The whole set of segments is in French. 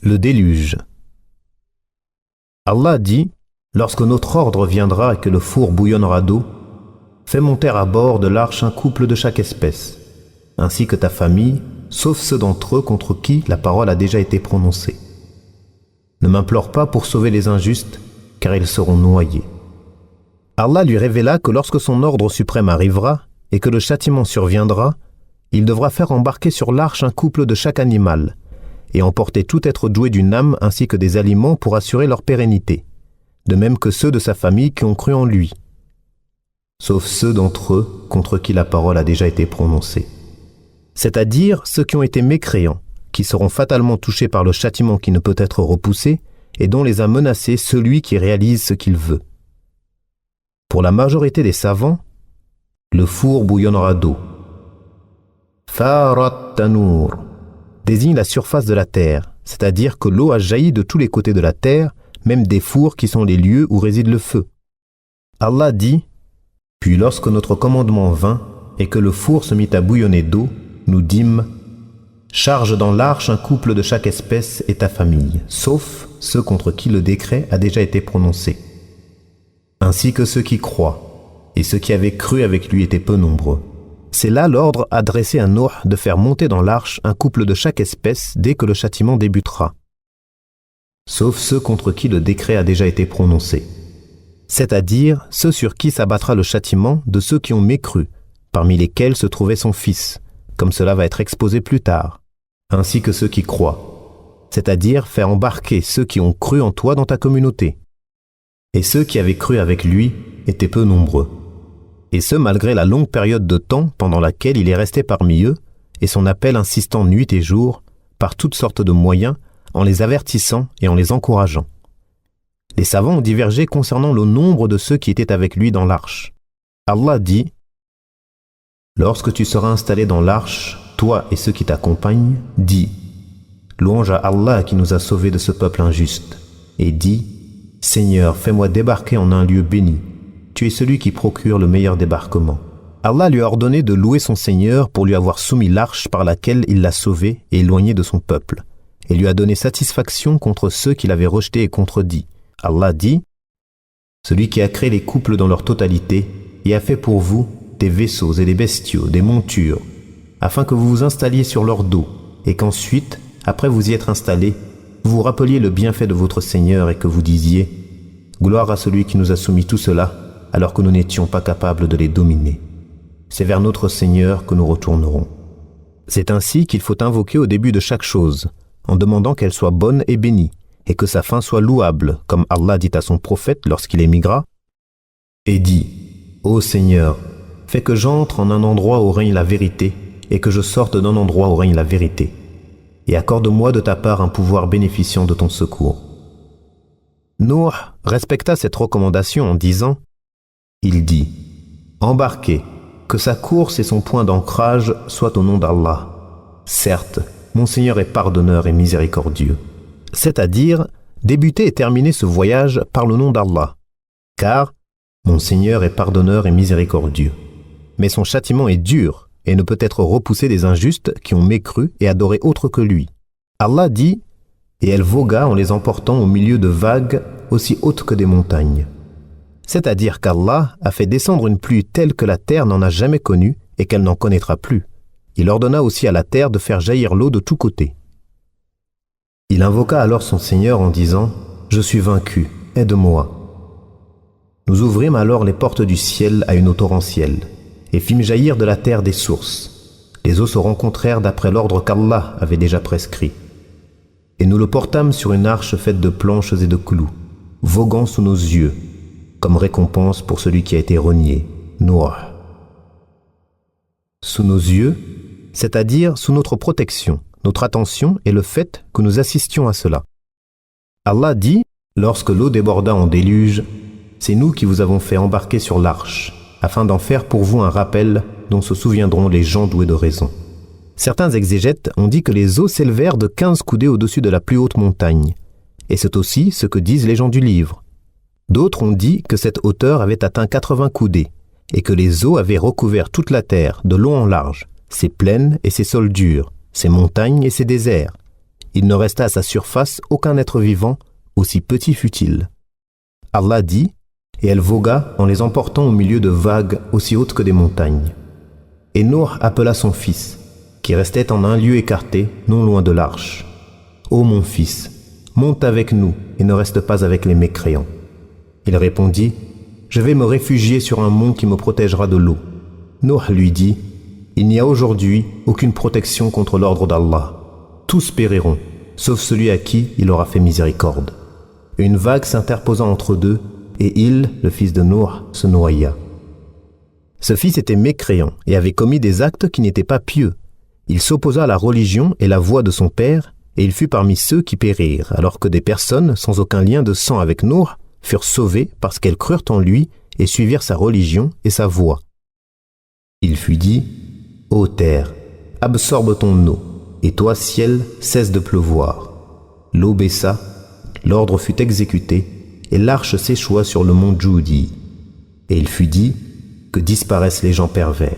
Le déluge. Allah dit, lorsque notre ordre viendra et que le four bouillonnera d'eau, fais monter à bord de l'arche un couple de chaque espèce, ainsi que ta famille, sauf ceux d'entre eux contre qui la parole a déjà été prononcée. Ne m'implore pas pour sauver les injustes, car ils seront noyés. Allah lui révéla que lorsque son ordre suprême arrivera et que le châtiment surviendra, il devra faire embarquer sur l'arche un couple de chaque animal et emporter tout être doué d'une âme ainsi que des aliments pour assurer leur pérennité, de même que ceux de sa famille qui ont cru en lui, sauf ceux d'entre eux contre qui la parole a déjà été prononcée. C'est-à-dire ceux qui ont été mécréants, qui seront fatalement touchés par le châtiment qui ne peut être repoussé et dont les a menacés celui qui réalise ce qu'il veut. Pour la majorité des savants, le four bouillonnera d'eau. Farat Tanour désigne la surface de la terre, c'est-à-dire que l'eau a jailli de tous les côtés de la terre, même des fours qui sont les lieux où réside le feu. Allah dit, « Puis lorsque notre commandement vint et que le four se mit à bouillonner d'eau, nous dîmes, « Charge dans l'arche un couple de chaque espèce et ta famille, sauf ceux contre qui le décret a déjà été prononcé. Ainsi que ceux qui croient, et ceux qui avaient cru avec lui étaient peu nombreux. » C'est là l'ordre adressé à Nuh de faire monter dans l'arche un couple de chaque espèce dès que le châtiment débutera, sauf ceux contre qui le décret a déjà été prononcé, c'est-à-dire ceux sur qui s'abattra le châtiment de ceux qui ont mécru, parmi lesquels se trouvait son fils, comme cela va être exposé plus tard, ainsi que ceux qui croient, c'est-à-dire faire embarquer ceux qui ont cru en toi dans ta communauté. Et ceux qui avaient cru avec lui étaient peu nombreux. Et ce malgré la longue période de temps pendant laquelle il est resté parmi eux, et son appel insistant nuit et jour, par toutes sortes de moyens, en les avertissant et en les encourageant. Les savants ont divergé concernant le nombre de ceux qui étaient avec lui dans l'arche. Allah dit, « Lorsque tu seras installé dans l'arche, toi et ceux qui t'accompagnent, dis, louange à Allah qui nous a sauvés de ce peuple injuste, et dis, Seigneur, fais-moi débarquer en un lieu béni. Tu es celui qui procure le meilleur débarquement. » Allah lui a ordonné de louer son Seigneur pour lui avoir soumis l'arche par laquelle il l'a sauvé et éloigné de son peuple, et lui a donné satisfaction contre ceux qui l'avaient rejeté et contredit. Allah dit, « Celui qui a créé les couples dans leur totalité et a fait pour vous des vaisseaux et des bestiaux, des montures, afin que vous vous installiez sur leur dos, et qu'ensuite, après vous y être installés, vous vous rappeliez le bienfait de votre Seigneur et que vous disiez, « Gloire à celui qui nous a soumis tout cela, alors que nous n'étions pas capables de les dominer. C'est vers notre Seigneur que nous retournerons. » C'est ainsi qu'il faut invoquer au début de chaque chose, en demandant qu'elle soit bonne et bénie, et que sa fin soit louable, comme Allah dit à son prophète lorsqu'il émigra, et dit, « Ô Seigneur, fais que j'entre en un endroit où règne la vérité, et que je sorte d'un endroit où règne la vérité, et accorde-moi de ta part un pouvoir bénéficiant de ton secours. » Nuh respecta cette recommandation en disant, il dit, « Embarquez, que sa course et son point d'ancrage soient au nom d'Allah. Certes, mon Seigneur est pardonneur et miséricordieux. » C'est-à-dire, débuter et terminer ce voyage par le nom d'Allah, car mon Seigneur est pardonneur et miséricordieux. Mais son châtiment est dur et ne peut être repoussé des injustes qui ont mécru et adoré autre que lui. Allah dit, « Et elle vogua en les emportant au milieu de vagues aussi hautes que des montagnes. » C'est-à-dire qu'Allah a fait descendre une pluie telle que la terre n'en a jamais connue et qu'elle n'en connaîtra plus. Il ordonna aussi à la terre de faire jaillir l'eau de tous côtés. Il invoqua alors son Seigneur en disant, « Je suis vaincu, aide-moi. » Nous ouvrîmes alors les portes du ciel à une eau torrentielle et fîmes jaillir de la terre des sources. Les eaux se rencontrèrent d'après l'ordre qu'Allah avait déjà prescrit. Et nous le portâmes sur une arche faite de planches et de clous, voguant sous nos yeux, comme récompense pour celui qui a été renié, Nuh. Sous nos yeux, c'est-à-dire sous notre protection, notre attention et le fait que nous assistions à cela. Allah dit, lorsque l'eau déborda en déluge, c'est nous qui vous avons fait embarquer sur l'arche, afin d'en faire pour vous un rappel dont se souviendront les gens doués de raison. Certains exégètes ont dit que les eaux s'élevèrent de 15 coudées au-dessus de la plus haute montagne, et c'est aussi ce que disent les gens du livre. D'autres ont dit que cette hauteur avait atteint 80 coudées et que les eaux avaient recouvert toute la terre de long en large, ses plaines et ses sols durs, ses montagnes et ses déserts. Il ne resta à sa surface aucun être vivant, aussi petit fût-il. Allah dit, et elle vogua en les emportant au milieu de vagues aussi hautes que des montagnes. Et Nuh appela son fils, qui restait en un lieu écarté, non loin de l'arche. Ô mon fils, monte avec nous et ne reste pas avec les mécréants. Il répondit, je vais me réfugier sur un mont qui me protégera de l'eau. Nuh lui dit, il n'y a aujourd'hui aucune protection contre l'ordre d'Allah. Tous périront, sauf celui à qui il aura fait miséricorde. Une vague s'interposa entre deux, et il, le fils de Nuh, se noya. Ce fils était mécréant et avait commis des actes qui n'étaient pas pieux. Il s'opposa à la religion et la voie de son père, et il fut parmi ceux qui périrent, alors que des personnes sans aucun lien de sang avec Nuh furent sauvées parce qu'elles crurent en lui et suivirent sa religion et sa voie. Il fut dit, « Ô terre, absorbe ton eau, et toi, ciel, cesse de pleuvoir. » L'eau baissa, l'ordre fut exécuté, et l'arche s'échoua sur le mont Djoudi. Et il fut dit, « Que disparaissent les gens pervers. »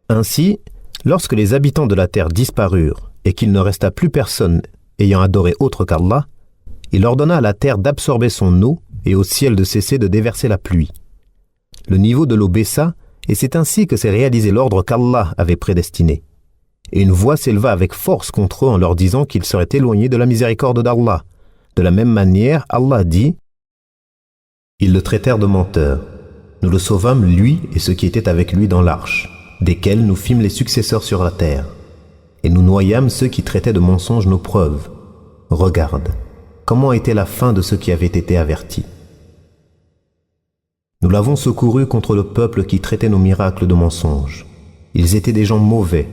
Ainsi, lorsque les habitants de la terre disparurent, et qu'il ne resta plus personne ayant adoré autre qu'Allah, il ordonna à la terre d'absorber son eau et au ciel de cesser de déverser la pluie. Le niveau de l'eau baissa, et c'est ainsi que s'est réalisé l'ordre qu'Allah avait prédestiné. Et une voix s'éleva avec force contre eux en leur disant qu'ils seraient éloignés de la miséricorde d'Allah. De la même manière, Allah dit, « Ils le traitèrent de menteur. Nous le sauvâmes, lui et ceux qui étaient avec lui dans l'arche, desquels nous fîmes les successeurs sur la terre. Et nous noyâmes ceux qui traitaient de mensonges nos preuves. Regarde, comment était la fin de ceux qui avaient été avertis. Nous l'avons secouru contre le peuple qui traitait nos miracles de mensonges. Ils étaient des gens mauvais.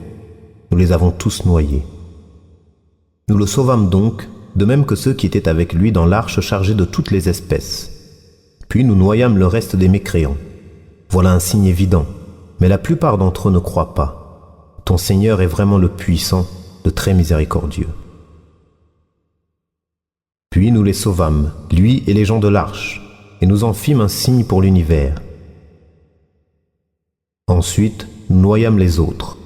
Nous les avons tous noyés. Nous le sauvâmes donc, de même que ceux qui étaient avec lui dans l'arche chargés de toutes les espèces. Puis nous noyâmes le reste des mécréants. Voilà un signe évident, mais la plupart d'entre eux ne croient pas. Ton Seigneur est vraiment le puissant, le très miséricordieux. Puis nous les sauvâmes, lui et les gens de l'arche, et nous en fîmes un signe pour l'univers. Ensuite, nous noyâmes les autres.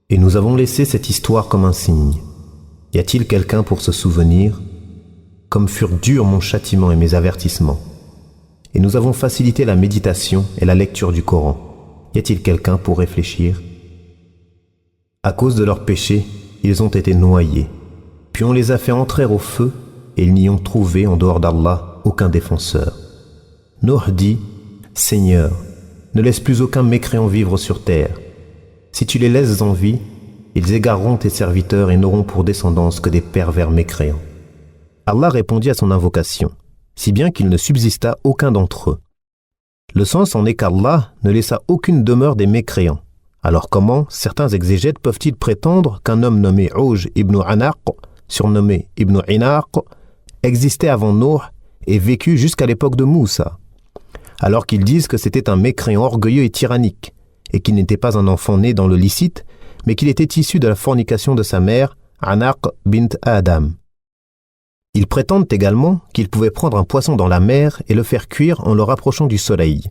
Et nous avons laissé cette histoire comme un signe. Y a-t-il quelqu'un pour se souvenir? Comme furent durs mon châtiment et mes avertissements. Et nous avons facilité la méditation et la lecture du Coran. Y a-t-il quelqu'un pour réfléchir? À cause de leurs péchés, ils ont été noyés. Puis on les a fait entrer au feu, et ils n'y ont trouvé, en dehors d'Allah, aucun défenseur. Nuh dit, « Seigneur, ne laisse plus aucun mécréant vivre sur terre. Si tu les laisses en vie, ils égareront tes serviteurs et n'auront pour descendance que des pervers mécréants. » Allah répondit à son invocation, si bien qu'il ne subsista aucun d'entre eux. Le sens en est qu'Allah ne laissa aucune demeure des mécréants. Alors comment certains exégètes peuvent-ils prétendre qu'un homme nommé Ouj ibn Anaq, surnommé Ibn Inaq, existait avant Nuh et vécut jusqu'à l'époque de Moussa, alors qu'ils disent que c'était un mécréant orgueilleux et tyrannique, et qu'il n'était pas un enfant né dans le licite, mais qu'il était issu de la fornication de sa mère, Anaq bint Adam. Ils prétendent également qu'il pouvait prendre un poisson dans la mer et le faire cuire en le rapprochant du soleil,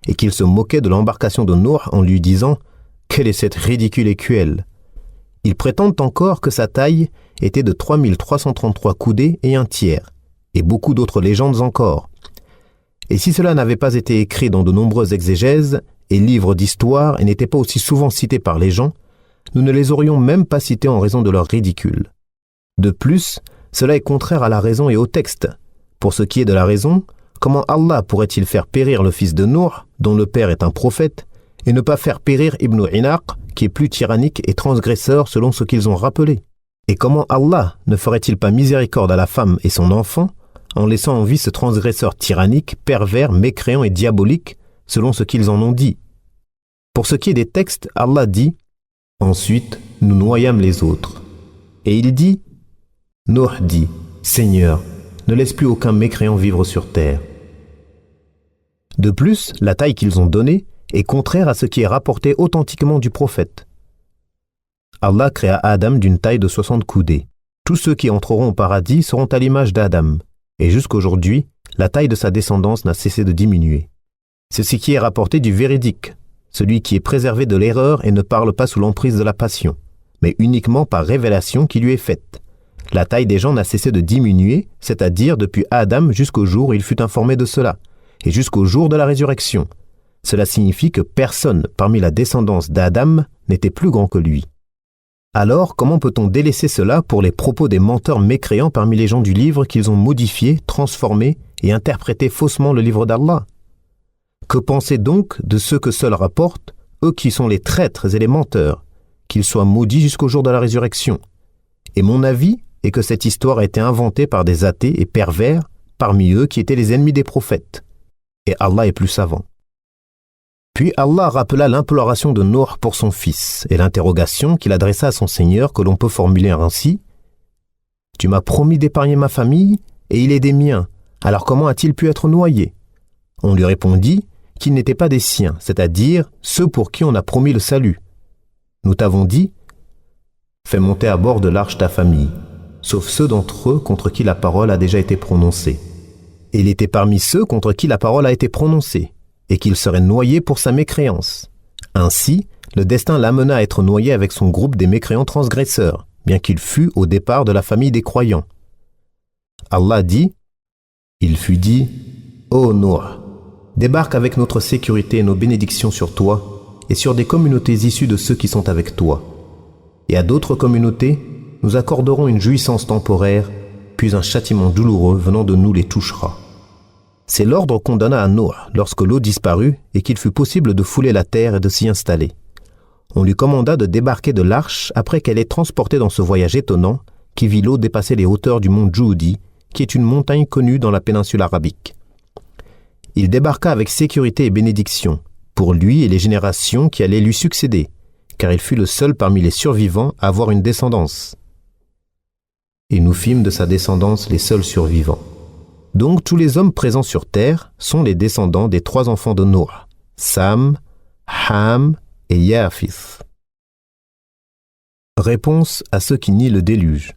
et qu'il se moquait de l'embarcation de Nuh en lui disant « Quelle est cette ridicule écuelle ?» Ils prétendent encore que sa taille était de 3333 coudées et un tiers, et beaucoup d'autres légendes encore. Et si cela n'avait pas été écrit dans de nombreuses exégèses et livres d'histoire et n'était pas aussi souvent cité par les gens, nous ne les aurions même pas cités en raison de leur ridicule. De plus, cela est contraire à la raison et au texte. Pour ce qui est de la raison, comment Allah pourrait-il faire périr le fils de Nuh, dont le père est un prophète, et ne pas faire périr Ibn Inaq, qui est plus tyrannique et transgresseur selon ce qu'ils ont rappelé? Et comment Allah ne ferait-il pas miséricorde à la femme et son enfant, en laissant en vie ce transgresseur tyrannique, pervers, mécréant et diabolique, selon ce qu'ils en ont dit? Pour ce qui est des textes, Allah dit « Ensuite, nous noyâmes les autres. » Et il dit « Nuh dit, Seigneur, ne laisse plus aucun mécréant vivre sur terre. » De plus, la taille qu'ils ont donnée est contraire à ce qui est rapporté authentiquement du prophète. Allah créa Adam d'une taille de 60 coudées. Tous ceux qui entreront au paradis seront à l'image d'Adam, et jusqu'aujourd'hui, la taille de sa descendance n'a cessé de diminuer. C'est ce qui est rapporté du véridique, celui qui est préservé de l'erreur et ne parle pas sous l'emprise de la passion. mais uniquement par révélation qui lui est faite. La taille des gens n'a cessé de diminuer, c'est-à-dire depuis Adam jusqu'au jour où il fut informé de cela, et jusqu'au jour de la résurrection. Cela signifie que personne parmi la descendance d'Adam n'était plus grand que lui. Alors, comment peut-on délaisser cela pour les propos des menteurs mécréants parmi les gens du livre qu'ils ont modifié, transformé et interprété faussement le livre d'Allah? Que penser donc de ceux que seuls rapportent, eux qui sont les traîtres et les menteurs, qu'ils soient maudits jusqu'au jour de la résurrection? Et mon avis est que cette histoire a été inventée par des athées et pervers, parmi eux qui étaient les ennemis des prophètes. Et Allah est plus savant. Puis Allah rappela l'imploration de Nuh pour son fils et l'interrogation qu'il adressa à son Seigneur que l'on peut formuler ainsi: « Tu m'as promis d'épargner ma famille et il est des miens, alors comment a-t-il pu être noyé ?» On lui répondit qu'ils n'étaient pas des siens, c'est-à-dire ceux pour qui on a promis le salut. Nous t'avons dit: « Fais monter à bord de l'arche ta famille, sauf ceux d'entre eux contre qui la parole a déjà été prononcée. » Et il était parmi ceux contre qui la parole a été prononcée, et qu'il serait noyé pour sa mécréance. Ainsi, le destin l'amena à être noyé avec son groupe des mécréants transgresseurs, bien qu'il fût au départ de la famille des croyants. Allah dit: « Il fut dit: Ô Nuh, débarque avec notre sécurité et nos bénédictions sur toi et sur des communautés issues de ceux qui sont avec toi. Et à d'autres communautés, nous accorderons une jouissance temporaire, puis un châtiment douloureux venant de nous les touchera. » C'est l'ordre qu'on donna à Nuh lorsque l'eau disparut et qu'il fut possible de fouler la terre et de s'y installer. On lui commanda de débarquer de l'arche après qu'elle ait transporté dans ce voyage étonnant qui vit l'eau dépasser les hauteurs du mont Djoudi, qui est une montagne connue dans la péninsule arabique. Il débarqua avec sécurité et bénédiction, pour lui et les générations qui allaient lui succéder, car il fut le seul parmi les survivants à avoir une descendance. Et nous fîmes de sa descendance les seuls survivants. Donc tous les hommes présents sur terre sont les descendants des 3 enfants de Nuh, Sam, Ham et Yafith. Réponse à ceux qui nient le déluge.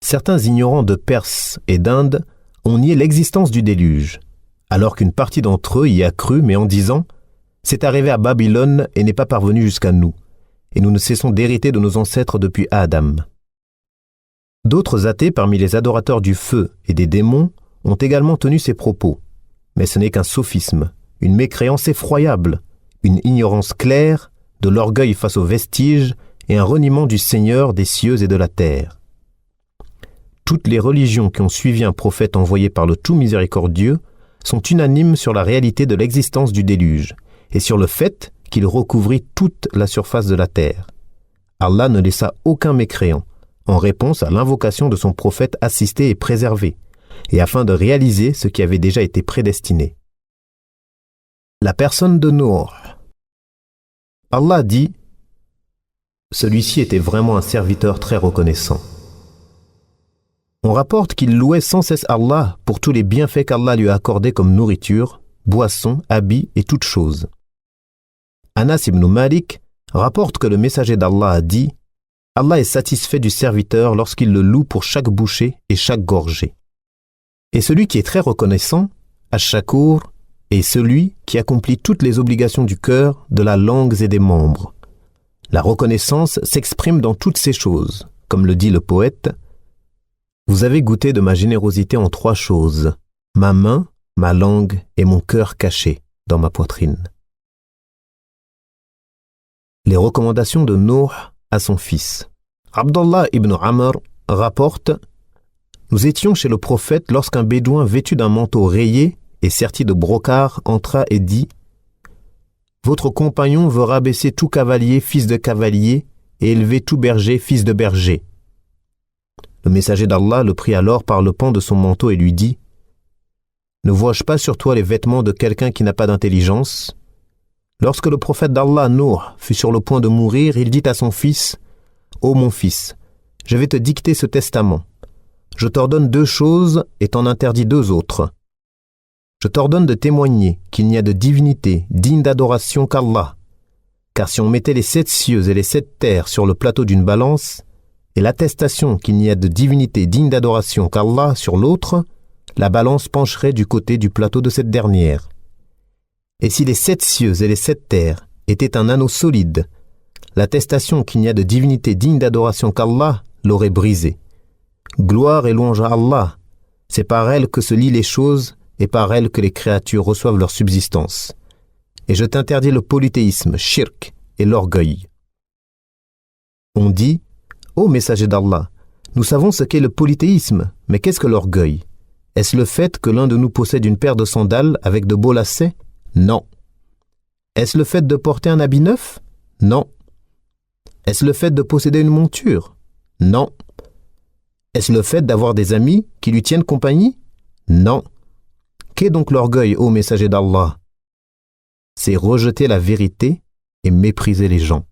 Certains ignorants de Perse et d'Inde ont nié l'existence du déluge, alors qu'une partie d'entre eux y a cru, mais en disant « C'est arrivé à Babylone et n'est pas parvenu jusqu'à nous, et nous ne cessons d'hériter de nos ancêtres depuis Adam. » D'autres athées parmi les adorateurs du feu et des démons ont également tenu ces propos, mais ce n'est qu'un sophisme, une mécréance effroyable, une ignorance claire, de l'orgueil face aux vestiges et un reniement du Seigneur des cieux et de la terre. Toutes les religions qui ont suivi un prophète envoyé par le tout miséricordieux sont unanimes sur la réalité de l'existence du déluge et sur le fait qu'il recouvrit toute la surface de la terre. Allah ne laissa aucun mécréant, en réponse à l'invocation de son prophète assisté et préservé, et afin de réaliser ce qui avait déjà été prédestiné. La personne de Nuh. Allah dit: « Celui-ci était vraiment un serviteur très reconnaissant. » On rapporte qu'il louait sans cesse Allah pour tous les bienfaits qu'Allah lui a accordés comme nourriture, boisson, habits et toutes choses. Anas ibn Malik rapporte que le messager d'Allah a dit: « Allah est satisfait du serviteur lorsqu'il le loue pour chaque bouchée et chaque gorgée. » Et celui qui est très reconnaissant, Ash-Shakur, est celui qui accomplit toutes les obligations du cœur, de la langue et des membres. La reconnaissance s'exprime dans toutes ces choses, comme le dit le poète: « Vous avez goûté de ma générosité en 3 choses, ma main, ma langue et mon cœur caché dans ma poitrine. » Les recommandations de Nuh à son fils. Abdullah ibn Amr rapporte: « Nous étions chez le prophète lorsqu'un bédouin vêtu d'un manteau rayé et serti de brocart entra et dit: « Votre compagnon veut rabaisser tout cavalier, fils de cavalier, et élever tout berger, fils de berger. » Le messager d'Allah le prit alors par le pan de son manteau et lui dit: « Ne vois-je pas sur toi les vêtements de quelqu'un qui n'a pas d'intelligence ?» Lorsque le prophète d'Allah, Nuh, fut sur le point de mourir, il dit à son fils: « Ô mon fils, je vais te dicter ce testament. Je t'ordonne 2 choses et t'en interdis 2 autres. Je t'ordonne de témoigner qu'il n'y a de divinité digne d'adoration qu'Allah, car si on mettait les 7 cieux et les 7 terres sur le plateau d'une balance, et l'attestation qu'il n'y a de divinité digne d'adoration qu'Allah sur l'autre, la balance pencherait du côté du plateau de cette dernière. Et si les 7 cieux et les 7 terres étaient un anneau solide, l'attestation qu'il n'y a de divinité digne d'adoration qu'Allah l'aurait brisée. Gloire et louange à Allah, c'est par elle que se lient les choses et par elle que les créatures reçoivent leur subsistance. Et je t'interdis le polythéisme, shirk et l'orgueil. On dit, ô messager d'Allah, nous savons ce qu'est le polythéisme, mais qu'est-ce que l'orgueil? Est-ce le fait que l'un de nous possède une paire de sandales avec de beaux lacets? Non. Est-ce le fait de porter un habit neuf? Non. Est-ce le fait de posséder une monture? Non. Est-ce le fait d'avoir des amis qui lui tiennent compagnie? Non. Qu'est donc l'orgueil, ô messager d'Allah? C'est rejeter la vérité et mépriser les gens.